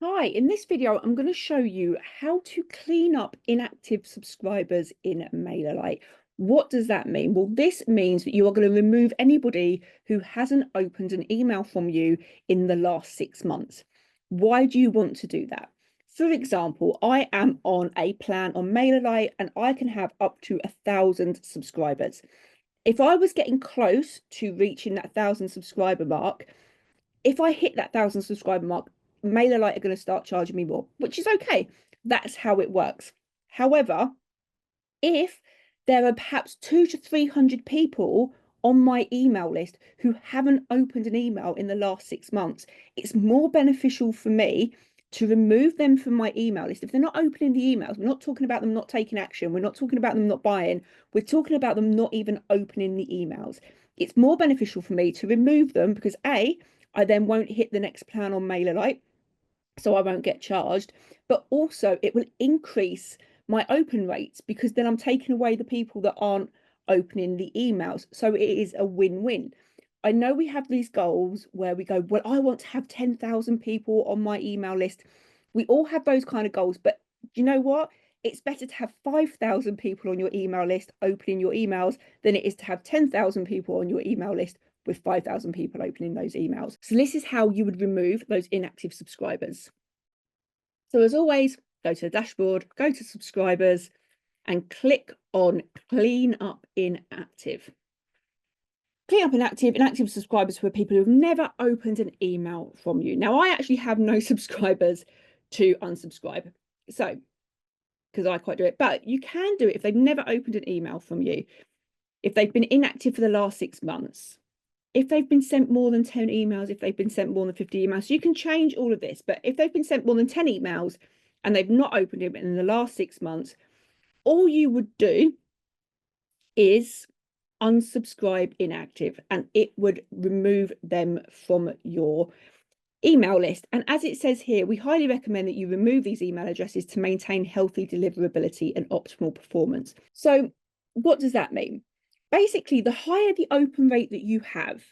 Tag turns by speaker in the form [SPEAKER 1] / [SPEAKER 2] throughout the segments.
[SPEAKER 1] Hi, in this video, I'm going to show you how to clean up inactive subscribers in MailerLite. What does that mean? Well, this means that you are going to remove anybody who hasn't opened an email from you in the last 6 months. Why do you want to do that? For example, I am on a plan on MailerLite and I can have up to 1,000 subscribers. If I was getting close to reaching that 1,000 subscriber mark, if I hit that 1,000 subscriber mark, MailerLite are going to start charging me more, which is okay. That's how it works. However, if there are perhaps 200 to 300 people on my email list who haven't opened an email in the last 6 months, it's more beneficial for me to remove them from my email list. If they're not opening the emails, we're not talking about them not taking action. We're not talking about them not buying. We're talking about them not even opening the emails. It's more beneficial for me to remove them because A, I then won't hit the next plan on MailerLite, so I won't get charged, but also it will increase my open rates because then I'm taking away the people that aren't opening the emails. So it is a win-win. I know we have these goals where we go, well, I want to have 10,000 people on my email list. We all have those kind of goals, but you know what? It's better to have 5,000 people on your email list opening your emails than it is to have 10,000 people on your email list with 5,000 people opening those emails. So this is how you would remove those inactive subscribers. So as always, go to the dashboard, go to subscribers and click on clean up inactive. Clean up inactive subscribers for people who've never opened an email from you. Now, I actually have no subscribers to unsubscribe. So, because I quite do it, but you can do it if they've never opened an email from you. If they've been inactive for the last 6 months, if they've been sent more than 10 emails, if they've been sent more than 50 emails, so you can change all of this. But if they've been sent more than 10 emails and they've not opened them in the last 6 months, all you would do is unsubscribe inactive and it would remove them from your email list. And as it says here, we highly recommend that you remove these email addresses to maintain healthy deliverability and optimal performance. So what does that mean? Basically, the higher the open rate that you have,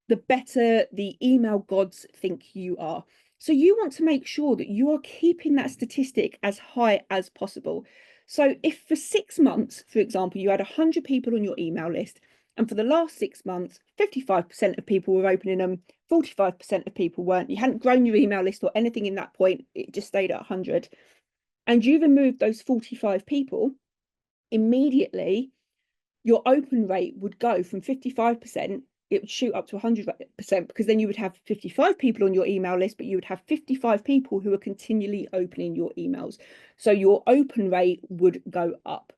[SPEAKER 1] the better the email gods think you are. So you want to make sure that you are keeping that statistic as high as possible. So if for 6 months, for example, you had 100 people on your email list, and for the last 6 months, 55% of people were opening them, 45% of people weren't. You hadn't grown your email list or anything in that point. It just stayed at 100. And you removed those 45 people, immediately your open rate would go from 55%, it would shoot up to 100% because then you would have 55 people on your email list, but you would have 55 people who are continually opening your emails. So your open rate would go up.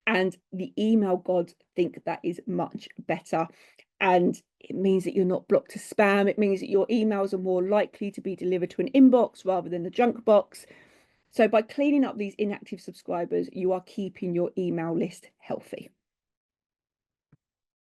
[SPEAKER 1] And the email gods think that is much better. And it means that you're not blocked to spam. It means that your emails are more likely to be delivered to an inbox rather than the junk box. So by cleaning up these inactive subscribers, you are keeping your email list healthy.